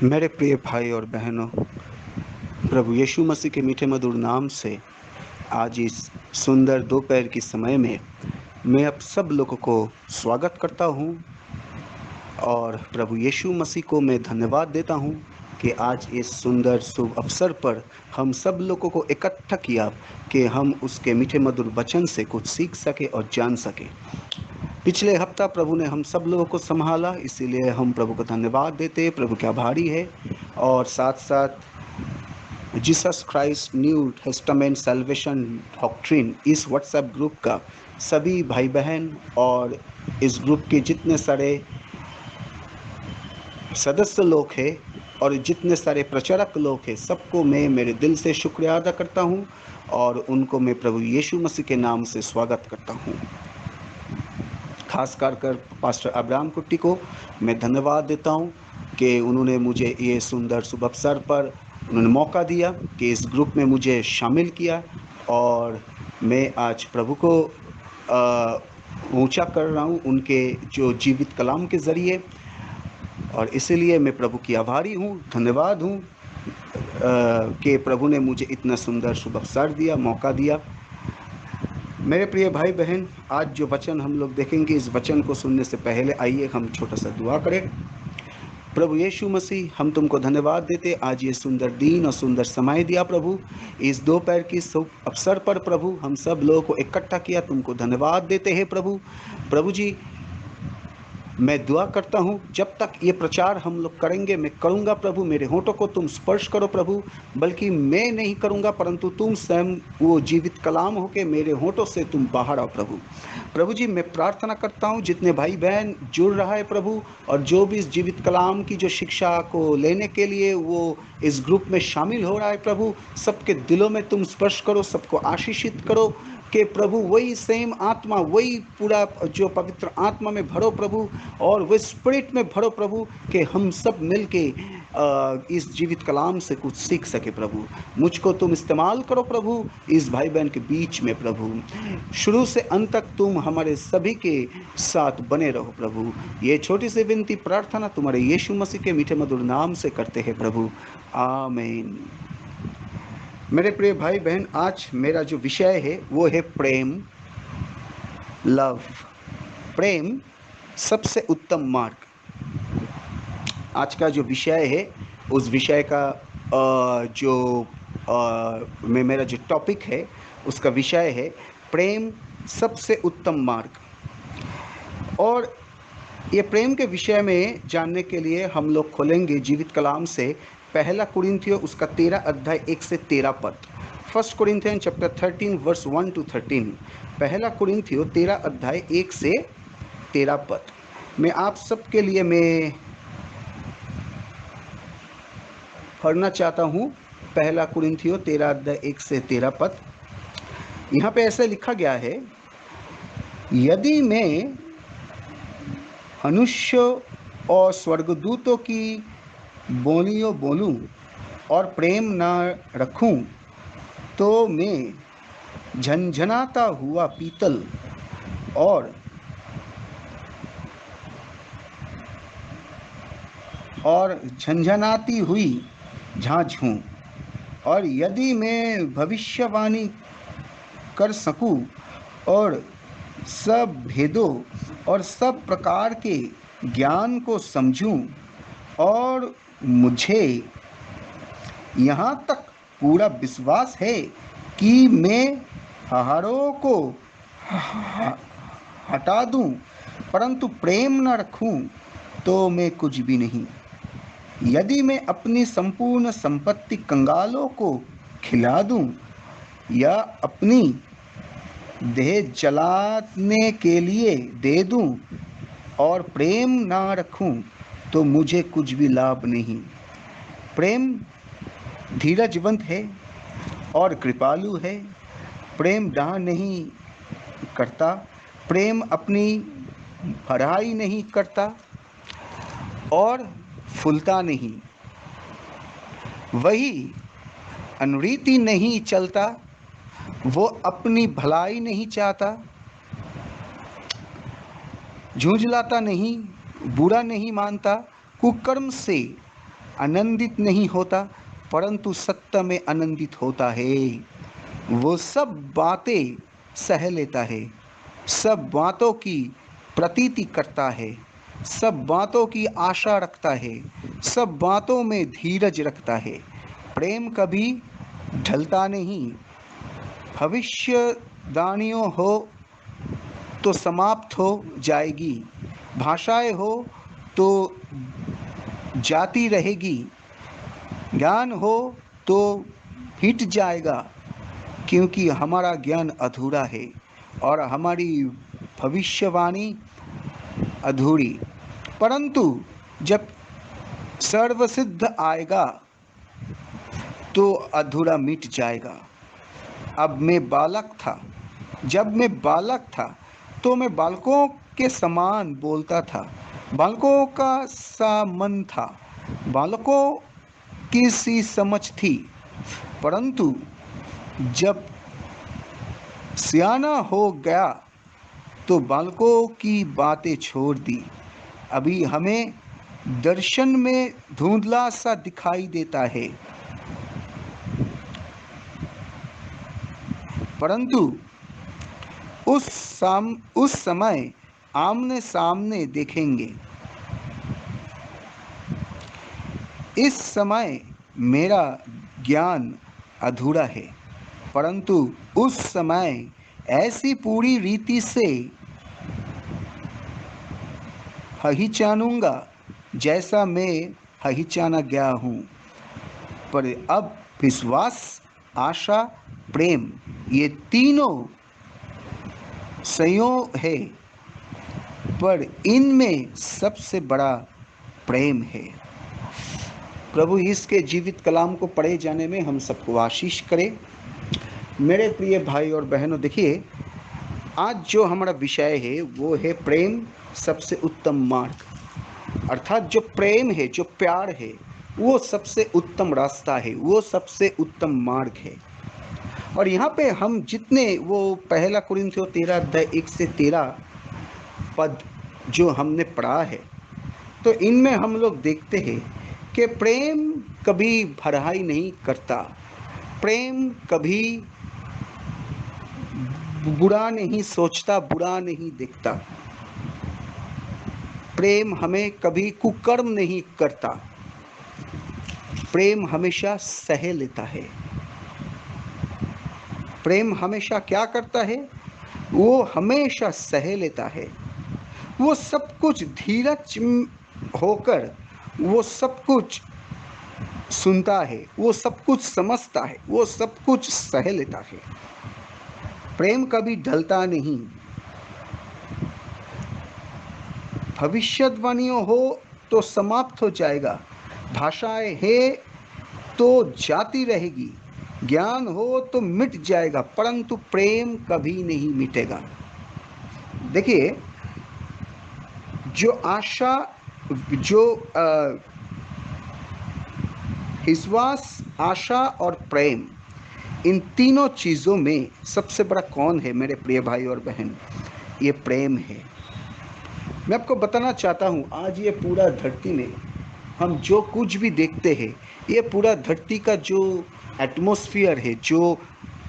मेरे प्रिय भाई और बहनों, प्रभु यीशु मसीह के मीठे मधुर नाम से आज इस सुंदर दोपहर के समय में मैं आप सब लोगों को स्वागत करता हूं और प्रभु यीशु मसीह को मैं धन्यवाद देता हूं कि आज इस सुंदर शुभ अवसर पर हम सब लोगों को इकट्ठा किया कि हम उसके मीठे मधुर वचन से कुछ सीख सके और जान सके। पिछले हफ्ता प्रभु ने हम सब लोगों को संभाला, इसीलिए हम प्रभु को धन्यवाद देते, प्रभु के आभारी है। और साथ साथ Jesus Christ new testament salvation doctrine इस व्हाट्सएप ग्रुप का सभी भाई बहन और इस ग्रुप के जितने सारे सदस्य लोग हैं और जितने सारे प्रचारक लोग हैं, सबको मैं मेरे दिल से शुक्रिया अदा करता हूं और उनको मैं प्रभु यीशु मसीह के नाम से स्वागत करता हूं। खास कर पास्टर अब्राहम कुट्टी को मैं धन्यवाद देता हूं कि उन्होंने मुझे ये सुंदर शुभ अवसर पर उन्होंने मौका दिया कि इस ग्रुप में मुझे शामिल किया और मैं आज प्रभु को ऊंचा कर रहा हूं उनके जो जीवित कलाम के ज़रिए। और इसीलिए मैं प्रभु की आभारी हूं, धन्यवाद हूं कि प्रभु ने मुझे इतना सुंदर शुभ अवसर दिया, मौका दिया। मेरे प्रिय भाई बहन, आज जो वचन हम लोग देखेंगे, इस वचन को सुनने से पहले आइए हम छोटा सा दुआ करें। प्रभु यीशु मसीह, हम तुमको धन्यवाद देते, आज ये सुंदर दिन और सुंदर समय दिया प्रभु। इस दोपहर की शुभ अवसर पर प्रभु हम सब लोगों को इकट्ठा किया, तुमको धन्यवाद देते हैं प्रभु। प्रभु जी, मैं दुआ करता हूँ जब तक ये प्रचार हम लोग करेंगे, मैं करूँगा प्रभु, मेरे होठों को तुम स्पर्श करो प्रभु, बल्कि मैं नहीं करूँगा परंतु तुम स्वयं वो जीवित कलाम हो के मेरे होठों से तुम बाहर आओ प्रभु। प्रभु जी, मैं प्रार्थना करता हूँ जितने भाई बहन जुड़ रहा है प्रभु, और जो भी इस जीवित कलाम की जो शिक्षा को लेने के लिए वो इस ग्रुप में शामिल हो रहा है प्रभु, सबके दिलों में तुम स्पर्श करो, सबको आशीषित करो कि प्रभु वही सेम आत्मा, वही पूरा जो पवित्र आत्मा में भरो प्रभु, और वो स्पिरिट में भरो प्रभु, कि हम सब मिल के इस जीवित कलाम से कुछ सीख सके प्रभु। मुझको तुम इस्तेमाल करो प्रभु इस भाई बहन के बीच में प्रभु, शुरू से अंत तक तुम हमारे सभी के साथ बने रहो प्रभु। ये छोटी सी विनती प्रार्थना तुम्हारे यीशु मसीह के मीठे मधुर नाम से करते हैं प्रभु, आमीन। मेरे प्रिय भाई बहन, आज मेरा जो विषय है वो है प्रेम, लव। प्रेम सबसे उत्तम मार्ग। आज का जो विषय है उस विषय का मेरा जो टॉपिक है उसका विषय है प्रेम सबसे उत्तम मार्ग। और ये प्रेम के विषय में जानने के लिए हम लोग खोलेंगे जीवित कलाम से पहला कुरिन्थियों उसका 13 अध्याय 1 से 13 पद। First Corinthian chapter 13 verse 1 to 13। पहला कुरिन्थियों 13 अध्याय 1 से 13 पद मैं आप सबके लिए मैं पढ़ना चाहता हूँ। पहला कुरिन्थियों 13 अध्याय 1 से 13 पद। यहाँ पे ऐसे लिखा गया है, यदि मैं मनुष्य और स्वर्गदूतों की बोलियों बोलूं और प्रेम न रखूं तो मैं झनझनाता हुआ पीतल और झनझनाती हुई झांझ हूँ। और यदि मैं भविष्यवाणी कर सकूं और सब भेदों और सब प्रकार के ज्ञान को समझूं और मुझे यहाँ तक पूरा विश्वास है कि मैं पहाड़ों को हटा दूं, परंतु प्रेम न रखूं तो मैं कुछ भी नहीं। यदि मैं अपनी संपूर्ण संपत्ति कंगालों को खिला दूं या अपनी देह जलाने के लिए दे दूं और प्रेम ना रखूं तो मुझे कुछ भी लाभ नहीं। प्रेम धीरजवंत है और कृपालु है। प्रेम डाह नहीं करता, प्रेम अपनी भराई नहीं करता और फूलता नहीं। वही अनुरीति नहीं चलता, वो अपनी भलाई नहीं चाहता, झुंझलाता नहीं, बुरा नहीं मानता, कुकर्म से आनंदित नहीं होता, परंतु सत्य में आनंदित होता है। वो सब बातें सह लेता है, सब बातों की प्रतीति करता है, सब बातों की आशा रखता है, सब बातों में धीरज रखता है। प्रेम कभी ढलता नहीं। भविष्यवाणियों हो तो समाप्त हो जाएगी, भाषाएं हो तो जाती रहेगी, ज्ञान हो तो हिट जाएगा, क्योंकि हमारा ज्ञान अधूरा है और हमारी भविष्यवाणी अधूरी। परंतु जब सर्वसिद्ध आएगा तो अधूरा मिट जाएगा। अब मैं बालक था, जब मैं बालक था तो मैं बालकों के समान बोलता था, बालकों का सा मन था, बालकों की सी समझ थी। परंतु जब सियाना हो गया तो बालकों की बातें छोड़ दी। अभी हमें दर्शन में धुंधला सा दिखाई देता है, परंतु उस समय आमने सामने देखेंगे। इस समय मेरा ज्ञान अधूरा है, परंतु उस समय ऐसी पूरी रीति से पहचानूंगा जैसा मैं पहचाना गया हूँ। पर अब विश्वास, आशा, प्रेम, ये तीनों संयोग है, पर इनमें सबसे बड़ा प्रेम है। प्रभु इसके जीवित कलाम को पढ़े जाने में हम सबको आशीष करे। मेरे प्रिय भाई और बहनों, देखिए आज जो हमारा विषय है वो है प्रेम सबसे उत्तम मार्ग। अर्थात जो प्रेम है, जो प्यार है, वो सबसे उत्तम रास्ता है, वो सबसे उत्तम मार्ग है। और यहाँ पे हम जितने वो पहला कुरिन्थियों 13 अध्याय 1 से 13 पद जो हमने पढ़ा है, तो इनमें हम लोग देखते हैं कि प्रेम कभी भरहाई नहीं करता, प्रेम कभी बुरा नहीं सोचता, बुरा नहीं देखता, प्रेम हमें कभी कुकर्म नहीं करता, प्रेम हमेशा सह लेता है। प्रेम हमेशा क्या करता है? वो हमेशा सह लेता है। वो सब कुछ धीरज होकर वो सब कुछ सुनता है, वो सब कुछ समझता है, वो सब कुछ सह लेता है। प्रेम कभी ढलता नहीं। भविष्यवाणियों हो तो समाप्त हो जाएगा, भाषाएं है तो जाती रहेगी, ज्ञान हो तो मिट जाएगा, परंतु प्रेम कभी नहीं मिटेगा। देखिए, जो आशा, जो विश्वास, आशा और प्रेम, इन तीनों चीज़ों में सबसे बड़ा कौन है मेरे प्रिय भाई और बहन? ये प्रेम है। मैं आपको बताना चाहता हूँ, आज ये पूरा धरती में हम जो कुछ भी देखते हैं, ये पूरा धरती का जो एटमॉस्फेयर है, जो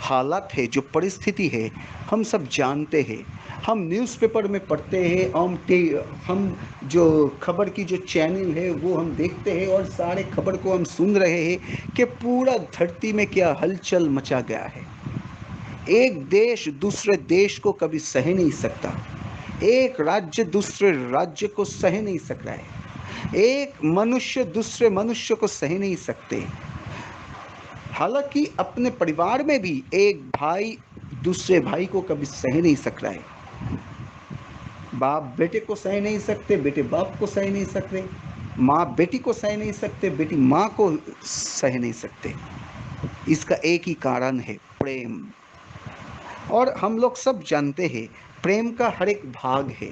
हालत है, जो परिस्थिति है, हम सब जानते हैं। हम न्यूज़पेपर में पढ़ते हैं, हम जो खबर की जो चैनल है वो हम देखते हैं, और सारे खबर को हम सुन रहे हैं कि पूरा धरती में क्या हलचल मचा गया है। एक देश दूसरे देश को कभी सह नहीं सकता, एक राज्य दूसरे राज्य को सह नहीं सकता है, एक मनुष्य दूसरे मनुष्य को सह नहीं सकते। हालांकि अपने परिवार में भी एक भाई दूसरे भाई को कभी सह नहीं सकता है। बाप बेटे को सह नहीं सकते, बेटे बाप को सह नहीं सकते, माँ बेटी को सह नहीं सकते, बेटी माँ को सह नहीं सकते। इसका एक ही कारण है, प्रेम। और हम लोग सब जानते हैं प्रेम का हर एक भाग है,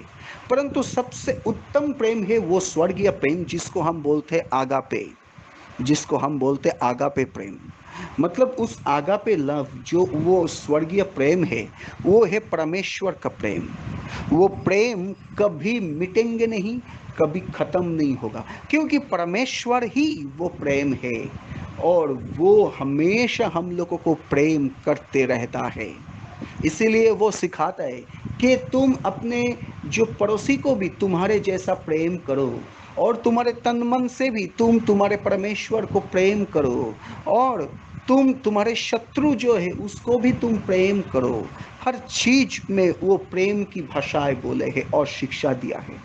परंतु सबसे उत्तम प्रेम है वो स्वर्गीय प्रेम, जिसको हम बोलते हैं आगापे, जिसको हम बोलते हैं आगापे प्रेम। मतलब उस आगापे लव जो वो स्वर्गीय प्रेम है, वो है परमेश्वर का प्रेम। वो प्रेम कभी मिटेंगे नहीं, कभी खत्म नहीं होगा, क्योंकि परमेश्वर ही वो प्रेम है और वो हमेशा हम लोगों को प्रेम करते रहता है। इसीलिए वो सिखाता है कि तुम अपने जो पड़ोसी को भी तुम्हारे जैसा प्रेम करो, और तुम्हारे तन मन से भी तुम तुम्हारे परमेश्वर को प्रेम करो, और तुम तुम्हारे शत्रु जो है उसको भी तुम प्रेम करो। हर चीज में वो प्रेम की भाषाएं बोले हैं और शिक्षा दिया है।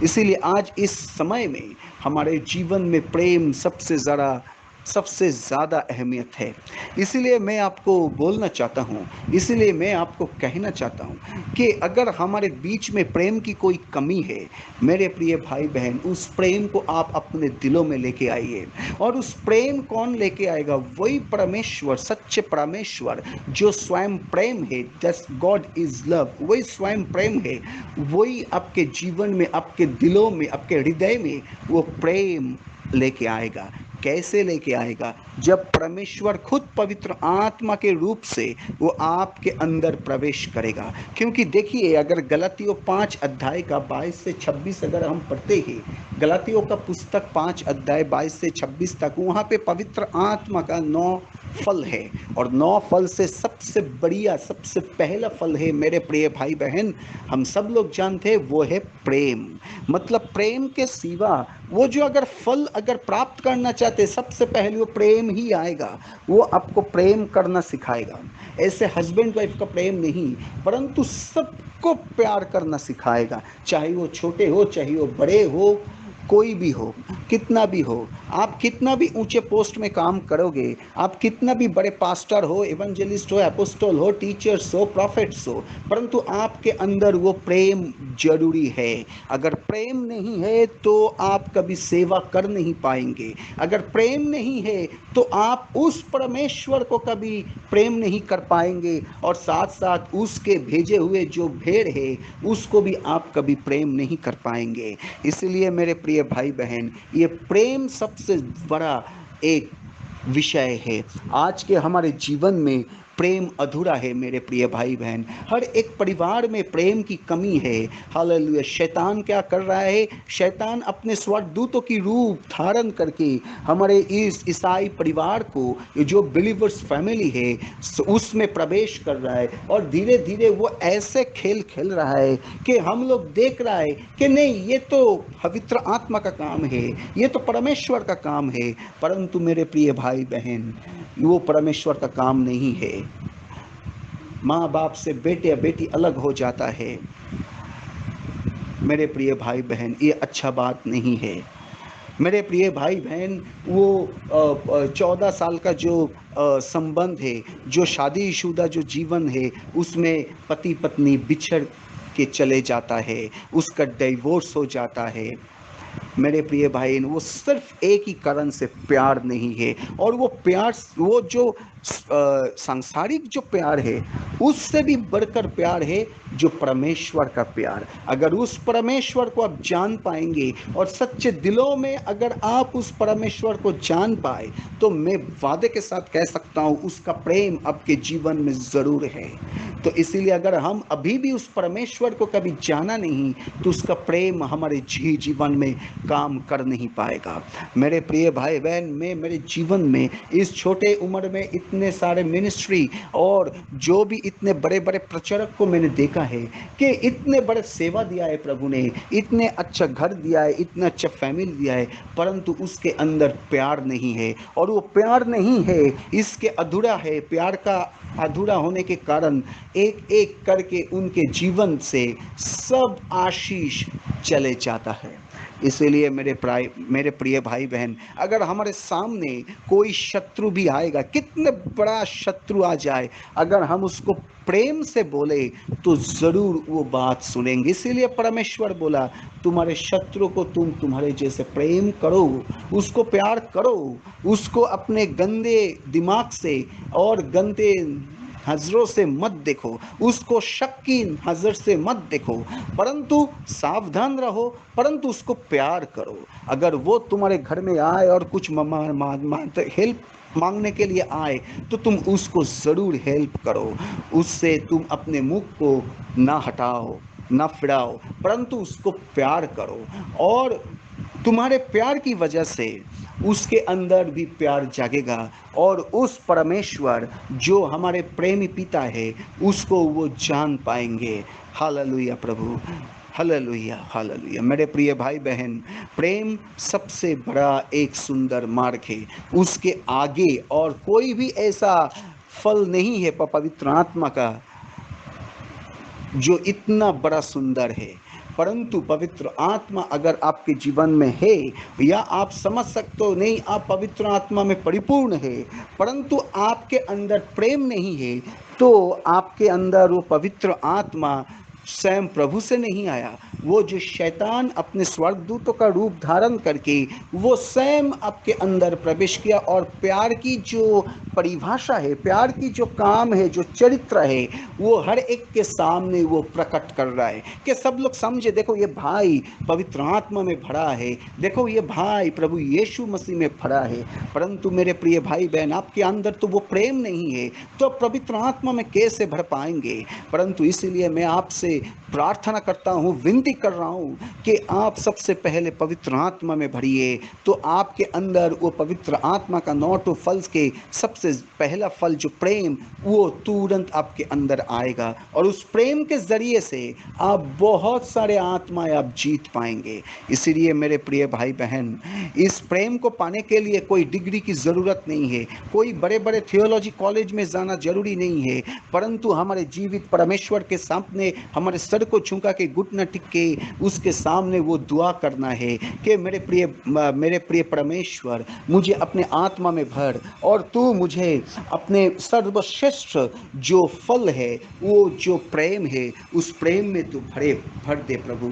इसीलिए आज इस समय में हमारे जीवन में प्रेम सबसे ज़्यादा अहमियत है। इसीलिए मैं आपको बोलना चाहता हूँ, इसीलिए मैं आपको कहना चाहता हूँ कि अगर हमारे बीच में प्रेम की कोई कमी है, मेरे प्रिय भाई बहन, उस प्रेम को आप अपने दिलों में लेके आइए। और उस प्रेम कौन लेके आएगा? वही परमेश्वर, सच्चे परमेश्वर जो स्वयं प्रेम है। जस्ट गॉड इज लव, वही स्वयं प्रेम है। वही आपके जीवन में, आपके दिलों में, आपके हृदय में वो प्रेम लेके आएगा। कैसे लेके आएगा? जब परमेश्वर खुद पवित्र आत्मा के रूप से वो आपके अंदर प्रवेश करेगा। क्योंकि देखिए, अगर गलातियों 5 अध्याय का 22 से 26 अगर हम पढ़ते हैं, गलातियों का पुस्तक 5 अध्याय 22 से 26 तक, वहाँ पे पवित्र आत्मा का 9 फल है। और 9 फल से सबसे बढ़िया, सबसे पहला फल है, मेरे प्रिय भाई बहन, हम सब लोग जानते हैं, वो है प्रेम। मतलब प्रेम के सिवा वो जो अगर फल अगर प्राप्त करना चाहते, सबसे पहले वो प्रेम ही आएगा। वो आपको प्रेम करना सिखाएगा। ऐसे हस्बैंड वाइफ का प्रेम नहीं, परंतु सबको प्यार करना सिखाएगा। चाहे वो छोटे हो, चाहे वो बड़े हो, कोई भी हो, कितना भी हो, आप कितना भी ऊंचे पोस्ट में काम करोगे, आप कितना भी बड़े पास्टर हो, एवेंजलिस्ट हो, अपोस्टल हो, टीचर्स हो, प्रॉफिट्स हो, परंतु आपके अंदर वो प्रेम जरूरी है। अगर प्रेम नहीं है तो आप कभी सेवा कर नहीं पाएंगे। अगर प्रेम नहीं है तो आप उस परमेश्वर को कभी प्रेम नहीं कर पाएंगे, और साथ साथ उसके भेजे हुए जो भेड़ है उसको भी आप कभी प्रेम नहीं कर पाएंगे। इसलिए मेरे प्रिय भाई बहन, ये प्रेम सबसे बड़ा एक विषय है। आज के हमारे जीवन में प्रेम अधूरा है मेरे प्रिय भाई बहन। हर एक परिवार में प्रेम की कमी है। हालेलुया। शैतान क्या कर रहा है? शैतान अपने स्वर्गदूतों की रूप धारण करके हमारे इस ईसाई परिवार को, जो बिलीवर्स फैमिली है, उसमें प्रवेश कर रहा है। और धीरे धीरे वो ऐसे खेल खेल रहा है कि हम लोग देख रहा है कि नहीं, ये तो पवित्र आत्मा का काम है, ये तो परमेश्वर का काम है। परंतु मेरे प्रिय भाई बहन, वो परमेश्वर का काम नहीं है। माँ बाप से बेटे या बेटी अलग हो जाता है, मेरे प्रिय भाई बहन, ये अच्छा बात नहीं है। मेरे प्रिय भाई बहन, वो 14 साल का जो संबंध है, जो शादीशुदा जो जीवन है, उसमें पति पत्नी बिछड़ के चले जाता है, उसका डिवोर्स हो जाता है। मेरे प्रिय भाई, वो सिर्फ एक ही कारण से प्यार नहीं है। और वो प्यार, वो जो सांसारिक जो प्यार है, उससे भी बढ़कर प्यार है जो परमेश्वर का प्यार। अगर उस परमेश्वर को आप जान पाएंगे और सच्चे दिलों में अगर आप उस परमेश्वर को जान पाए, तो मैं वादे के साथ कह सकता हूँ उसका प्रेम आपके जीवन में ज़रूर है। तो इसीलिए अगर हम अभी भी उस परमेश्वर को कभी जाना नहीं, तो उसका प्रेम हमारे जीवन में काम कर नहीं पाएगा। मेरे प्रिय भाई बहन, मैं मेरे जीवन में इस छोटे उम्र में इतने सारे मिनिस्ट्री और जो भी इतने बड़े बड़े प्रचारक को मैंने देखा है कि इतने बड़े सेवा दिया है प्रभु ने, इतने अच्छा घर दिया है, इतना अच्छा फैमिली दिया है, परंतु उसके अंदर प्यार नहीं है। और वो प्यार नहीं है, इसके अधूरा है। प्यार का अधूरा होने के कारण एक एक करके उनके जीवन से सब आशीष चले जाता है। इसीलिए मेरे प्रिय भाई बहन, अगर हमारे सामने कोई शत्रु भी आएगा, कितने बड़ा शत्रु आ जाए, अगर हम उसको प्रेम से बोले तो ज़रूर वो बात सुनेंगे। इसीलिए परमेश्वर बोला, तुम्हारे शत्रु को तुम तुम्हारे जैसे प्रेम करो, उसको प्यार करो, उसको अपने गंदे दिमाग से और गंदे नजरों से मत देखो, उसको शक की नजर से मत देखो, परंतु सावधान रहो, परंतु उसको प्यार करो। अगर वो तुम्हारे घर में आए और कुछ हेल्प मांगने के लिए आए तो तुम उसको ज़रूर हेल्प करो। उससे तुम अपने मुख को ना हटाओ, ना फिराओ, परंतु उसको प्यार करो। और तुम्हारे प्यार की वजह से उसके अंदर भी प्यार जागेगा, और उस परमेश्वर जो हमारे प्रेमी पिता है उसको वो जान पाएंगे। हालेलुया प्रभु, हालेलुया, हालेलुया। मेरे प्रिय भाई बहन, प्रेम सबसे बड़ा एक सुंदर मार्ग है। उसके आगे और कोई भी ऐसा फल नहीं है पवित्र आत्मा का जो इतना बड़ा सुंदर है। परंतु पवित्र आत्मा अगर आपके जीवन में है, या आप समझ सकते हो नहीं आप पवित्र आत्मा में परिपूर्ण है, परंतु आपके अंदर प्रेम नहीं है, तो आपके अंदर वो पवित्र आत्मा स्वयं प्रभु से नहीं आया। वो जो शैतान अपने स्वर्गदूतों का रूप धारण करके वो स्वयं आपके अंदर प्रवेश किया, और प्यार की जो परिभाषा है, प्यार की जो काम है, जो चरित्र है, वो हर एक के सामने वो प्रकट कर रहा है कि सब लोग समझे, देखो ये भाई पवित्र आत्मा में भरा है, देखो ये भाई प्रभु यीशु मसीह में भरा है। परंतु मेरे प्रिय भाई बहन, आपके अंदर तो वो प्रेम नहीं है, तो पवित्र आत्मा में कैसे भर पाएंगे? परंतु इसीलिए मैं आपसे प्रार्थना करता हूँ, विनती कर रहा हूँ कि आप सबसे पहले पवित्र आत्मा में भरिए, तो आपके अंदर वो पवित्र आत्मा का 9 फल के सबसे पहला फल जो प्रेम, वो तुरंत आपके अंदर आएगा, और उस प्रेम के जरिए से आप बहुत सारे आत्माएं आप जीत पाएंगे। इसीलिए मेरे प्रिय भाई बहन, इस प्रेम को पाने के लिए कोई डिग्री की ज़रूरत नहीं है, कोई बड़े बड़े थियोलॉजी कॉलेज में जाना जरूरी नहीं है, परंतु हमारे जीवित परमेश्वर के सामने हमारे सर को झुका के घुटना टिक के उसके सामने वो दुआ करना है कि मेरे प्रिय परमेश्वर, मुझे अपने आत्मा में भर, और तू मुझे अपने सर्वश्रेष्ठ जो फल है, वो जो प्रेम है, उस प्रेम में तू भर दे प्रभु,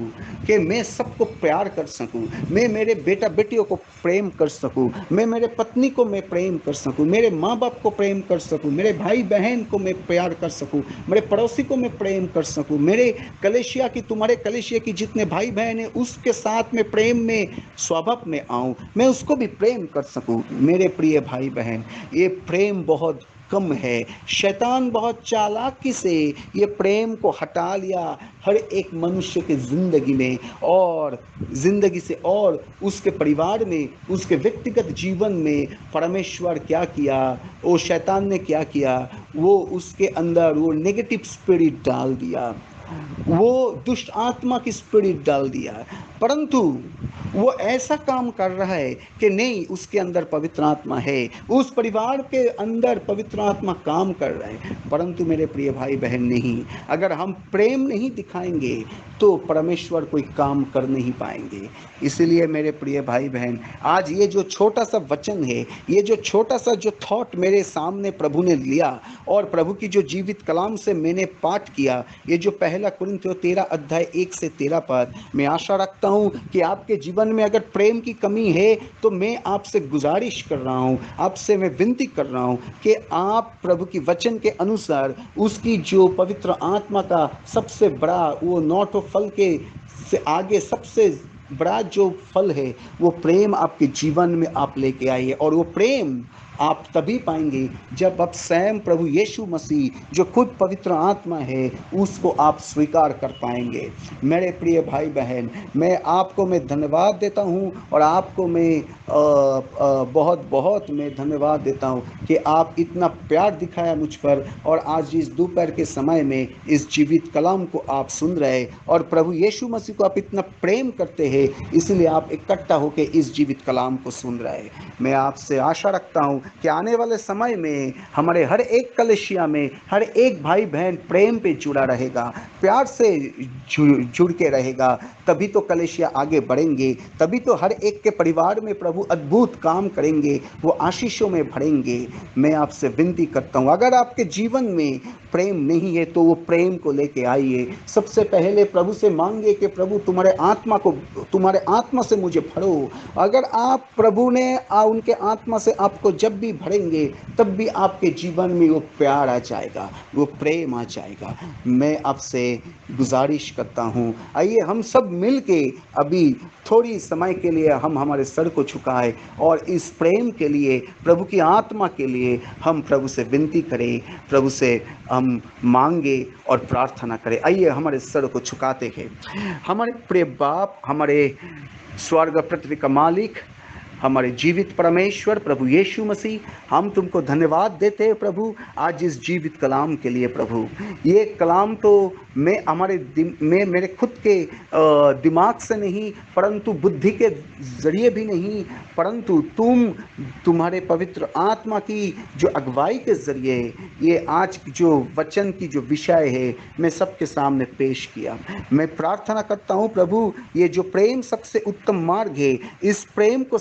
कि मैं सबको प्यार कर सकूं, मैं मेरे बेटा बेटियों को प्रेम कर सकूं, मैं मेरे पत्नी को मैं प्रेम कर सकूं, मेरे माँ बाप को प्रेम कर सकूं, मेरे भाई बहन को मैं प्यार कर सकूं, मेरे पड़ोसी को मैं प्रेम कर सकूं, मेरे कलेशिया की, तुम्हारे कलेशिया की जितने भाई बहन हैं उसके साथ में प्रेम में स्वभाव में आऊं, मैं उसको भी प्रेम कर सकूं। मेरे प्रिय भाई बहन, ये प्रेम बहुत कम है। शैतान बहुत चालाकी से ये प्रेम को हटा लिया हर एक मनुष्य के जिंदगी में, और जिंदगी से, और उसके परिवार में, उसके व्यक्तिगत जीवन में परमेश्वर क्या किया, वो शैतान ने क्या किया, वो उसके अंदर वो नेगेटिव स्पिरिट डाल दिया, वो दुष्ट आत्मा की स्पिरिट डाल दिया। परंतु वो ऐसा काम कर रहा है कि नहीं, उसके अंदर पवित्र आत्मा है, उस परिवार के अंदर पवित्र आत्मा काम कर रहा है। परंतु मेरे प्रिय भाई बहन, नहीं, अगर हम प्रेम नहीं दिखाएंगे तो परमेश्वर कोई काम कर नहीं पाएंगे। इसलिए मेरे प्रिय भाई बहन, आज ये जो छोटा सा वचन है, ये जो छोटा सा जो थॉट मेरे सामने प्रभु ने लिया, और प्रभु की जो जीवित कलाम से मैंने पाठ किया, ये जो पहला कुरिन्थियों 13 अध्याय 1 से 13 पद, मैं आशा रखता हूँ कि आपके जीवन में अगर प्रेम की कमी है तो मैं आपसे गुजारिश कर रहा हूँ, आपसे मैं विनती कर रहा हूँ कि आप प्रभु की वचन के अनुसार उसकी जो पवित्र आत्मा का सबसे बड़ा वो 9 फल के से आगे सबसे बड़ा जो फल है, वो प्रेम आपके जीवन में आप लेके आइए। और वो प्रेम आप तभी पाएंगे जब आप स्वयं प्रभु यीशु मसीह जो खुद पवित्र आत्मा है उसको आप स्वीकार कर पाएंगे। मेरे प्रिय भाई बहन, मैं धन्यवाद देता हूँ, और आपको मैं बहुत बहुत मैं धन्यवाद देता हूँ कि आप इतना प्यार दिखाया मुझ पर, और आज इस दोपहर के समय में इस जीवित कलाम को आप सुन रहे, और प्रभु यीशु मसीह को आप इतना प्रेम करते हैं, इसलिए आप इकट्ठा होकर इस जीवित कलाम को सुन रहे। मैं आपसे आशा रखता हूँ कि आने वाले समय में हमारे हर एक कलीसिया में हर एक भाई बहन प्रेम पे जुड़ा रहेगा, प्यार से जुड़ के रहेगा, तभी तो कलीसिया आगे बढ़ेंगे, तभी तो हर एक के परिवार में प्रभु अद्भुत काम करेंगे, वो आशीषों में भरेंगे। मैं आपसे विनती करता हूँ, अगर आपके जीवन में प्रेम नहीं है तो वो प्रेम को लेके आइए। सबसे पहले प्रभु से मांगे कि प्रभु तुम्हारे आत्मा से मुझे भरो। अगर आप प्रभु ने उनके आत्मा से आपको जब जब भी भरेंगे तब भी आपके जीवन में वो प्यार आ जाएगा, वो प्रेम आ जाएगा। मैं आपसे गुजारिश करता हूँ, आइए हम सब मिल के अभी थोड़ी समय के लिए हम हमारे सर को झुकाएं और इस प्रेम के लिए, प्रभु की आत्मा के लिए हम प्रभु से विनती करें, प्रभु से हम मांगे और प्रार्थना करें। आइए हमारे सर को झुकाते हैं। हमारे प्रिय बाप, हमारे स्वर्ग पृथ्वी का मालिक, हमारे जीवित परमेश्वर प्रभु यीशु मसीह, हम तुमको धन्यवाद देते हैं प्रभु आज इस जीवित कलाम के लिए। प्रभु ये कलाम तो मैं मेरे खुद के दिमाग से नहीं, परंतु बुद्धि के जरिए भी नहीं, परंतु तुम्हारे पवित्र आत्मा की जो अगुवाई के जरिए ये आज जो वचन की जो विषय है मैं सबके सामने पेश किया। मैं प्रार्थना करता हूँ प्रभु, ये जो प्रेम सबसे उत्तम मार्ग है, इस प्रेम को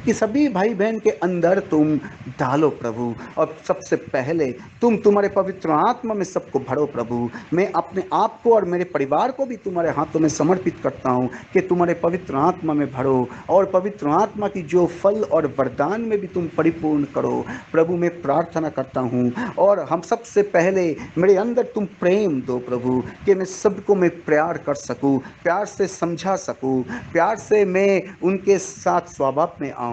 सभी भाई बहन के अंदर तुम डालो प्रभु, और सबसे पहले तुम्हारे पवित्र आत्मा में सबको भरो प्रभु। मैं अपने आप को और मेरे परिवार को भी तुम्हारे हाथों में समर्पित करता हूँ कि तुम्हारे पवित्र आत्मा में भरो, और पवित्र आत्मा की जो फल और वरदान में भी तुम परिपूर्ण करो प्रभु। मैं प्रार्थना करता हूँ, और हम सबसे पहले मेरे अंदर तुम प्रेम दो प्रभु, कि मैं सबको मैं प्यार कर सकूँ, प्यार से समझा सकूँ, प्यार से मैं उनके साथ स्वभाव में आऊँ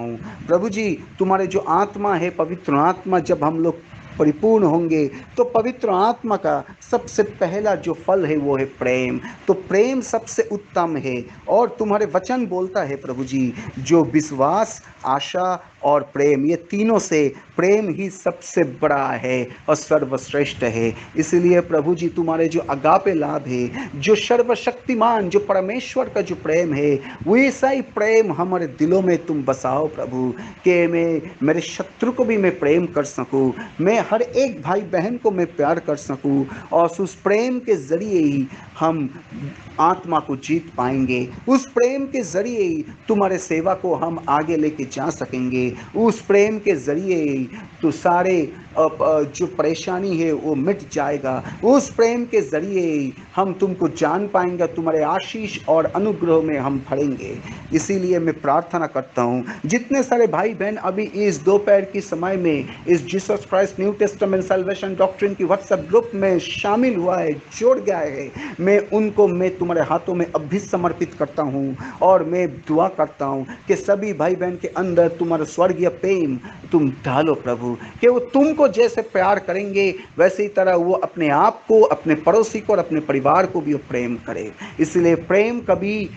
प्रभु जी। तुम्हारे जो आत्मा है, पवित्र आत्मा, जब हम लोग परिपूर्ण होंगे तो पवित्र आत्मा का सबसे पहला जो फल है वो है प्रेम। तो प्रेम सबसे उत्तम है, और तुम्हारे वचन बोलता है प्रभु जी, जो विश्वास, आशा और प्रेम, ये तीनों से प्रेम ही सबसे बड़ा है और सर्वश्रेष्ठ है। इसलिए प्रभु जी तुम्हारे जो अगापे लाभ है, जो सर्वशक्तिमान, जो परमेश्वर का जो प्रेम है, वैसा ही प्रेम हमारे दिलों में तुम बसाओ प्रभु, कि मैं मेरे शत्रु को भी मैं प्रेम कर सकूं, मैं हर एक भाई बहन को मैं प्यार कर सकूं, और उस प्रेम के जरिए ही हम आत्मा को जीत पाएंगे। उस प्रेम के जरिए ही तुम्हारे सेवा को हम आगे लेके जा सकेंगे। उस प्रेम के जरिए ही तो सारे जो परेशानी है वो मिट जाएगा। उस प्रेम के जरिए ही हम तुमको जान पाएंगे, तुम्हारे आशीष और अनुग्रह में हम भरेंगे। इसीलिए मैं प्रार्थना करता हूँ, जितने सारे भाई बहन अभी इस दोपहर की समय में इस Jesus Christ new testament salvation doctrine की व्हाट्सएप ग्रुप में शामिल हुआ है, जोड़ गया है, मैं उनको मैं तुम्हारे हाथों में अभी समर्पित करता हूँ, और मैं दुआ करता हूँ कि सभी भाई बहन के अंदर तुम्हारा स्वर्गीय प्रेम तुम डालो प्रभु, कि वो तुमको जैसे प्यार करेंगे वैसे ही तरह वो अपने आप को, अपने पड़ोसी को और अपने परिवार को भी वो प्रेम करे। इसलिए प्रेम कभी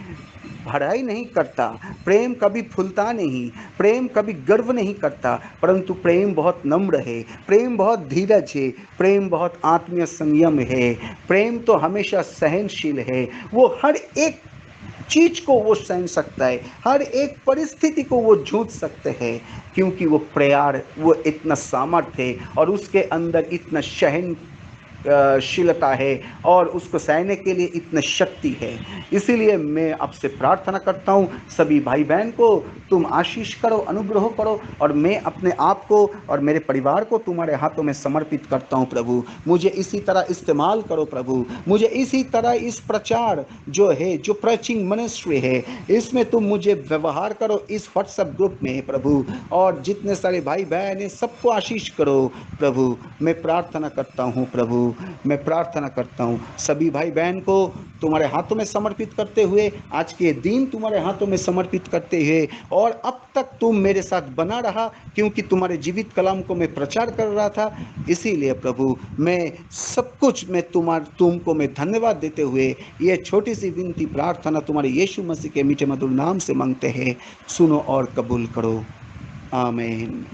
भड़ाई नहीं करता, प्रेम कभी फूलता नहीं, प्रेम कभी गर्व नहीं करता, परंतु प्रेम बहुत नम्र है, प्रेम बहुत धीरज है, प्रेम बहुत आत्मीय संयम है, प्रेम तो हमेशा सहनशील है। वो हर एक चीज को वो सहन सकता है, हर एक परिस्थिति को वो जूझ सकते हैं, क्योंकि वो प्यार, वो इतना सामर्थ्य है और उसके अंदर इतना शीलता है और उसको सहने के लिए इतनी शक्ति है। इसीलिए मैं आपसे प्रार्थना करता हूँ, सभी भाई बहन को तुम आशीष करो, अनुग्रह करो, और मैं अपने आप को और मेरे परिवार को तुम्हारे हाथों में समर्पित करता हूँ प्रभु। मुझे इसी तरह इस्तेमाल करो प्रभु, मुझे इसी तरह इस प्रचार जो है, जो प्रीचिंग मिनिस्ट्री है, इसमें तुम मुझे व्यवहार करो इस व्हाट्सएप ग्रुप में प्रभु, और जितने सारे भाई बहन हैं सबको आशीष करो प्रभु। मैं प्रार्थना करता हूँ प्रभु, मैं प्रार्थना करता हूँ सभी भाई बहन को तुम्हारे हाथों में समर्पित करते हुए, आज के दिन तुम्हारे हाथों में समर्पित करते हुए, और अब तक तुम मेरे साथ बना रहा, क्योंकि तुम्हारे जीवित कलाम को मैं प्रचार कर रहा था। इसीलिए प्रभु मैं सब कुछ मैं तुमको मैं धन्यवाद देते हुए ये छोटी सी विनती प्रार्थना तुम्हारे यीशु मसीह के मीठे मधुर नाम से मांगते हैं, सुनो और कबूल करो, आमीन।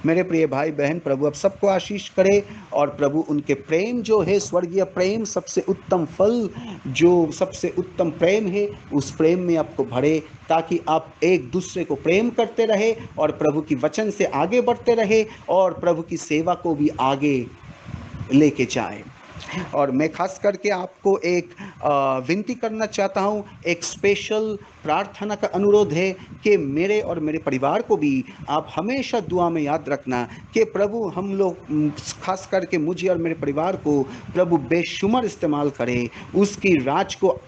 मेरे प्रिय भाई बहन, प्रभु अब सबको आशीष करे, और प्रभु उनके प्रेम जो है, स्वर्गीय प्रेम, सबसे उत्तम फल जो सबसे उत्तम प्रेम है, उस प्रेम में आपको भरे, ताकि आप एक दूसरे को प्रेम करते रहे और प्रभु की वचन से आगे बढ़ते रहे और प्रभु की सेवा को भी आगे लेके जाए। और मैं खास करके आपको एक विनती करना चाहता हूँ, एक स्पेशल प्रार्थना का अनुरोध है कि मेरे और मेरे परिवार को भी आप हमेशा दुआ में याद रखना कि प्रभु हम लोग, खास करके मुझे और मेरे परिवार को, प्रभु बेशुमार इस्तेमाल करे, उसकी राज को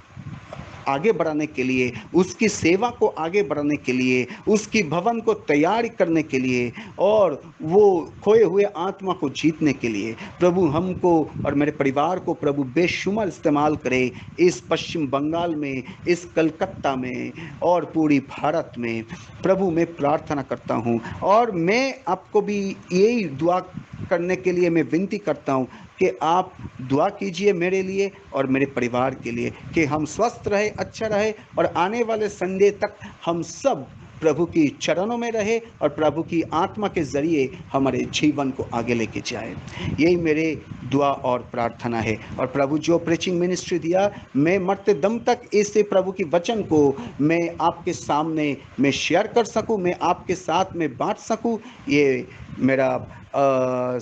आगे बढ़ाने के लिए, उसकी सेवा को आगे बढ़ाने के लिए, उसकी भवन को तैयार करने के लिए और वो खोए हुए आत्मा को जीतने के लिए प्रभु हमको और मेरे परिवार को प्रभु बेशुमार इस्तेमाल करे, इस पश्चिम बंगाल में, इस कलकत्ता में और पूरी भारत में। प्रभु मैं प्रार्थना करता हूँ और मैं आपको भी यही दुआ करने के लिए मैं विनती करता हूँ कि आप दुआ कीजिए मेरे लिए और मेरे परिवार के लिए कि हम स्वस्थ रहे, अच्छा रहे और आने वाले संडे तक हम सब प्रभु की चरणों में रहे और प्रभु की आत्मा के जरिए हमारे जीवन को आगे लेके जाए। यही मेरे दुआ और प्रार्थना है। और प्रभु जो प्रीचिंग मिनिस्ट्री दिया, मैं मरते दम तक इसे प्रभु की वचन को मैं आपके सामने मैं शेयर कर सकूं, मैं आपके साथ में बांट सकूं, ये मेरा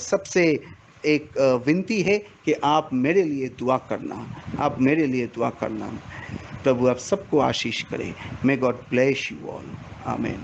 सबसे एक विनती है कि आप मेरे लिए दुआ करना, आप मेरे लिए दुआ करना। प्रभु आप सबको आशीष करे। May God bless you all. आमीन।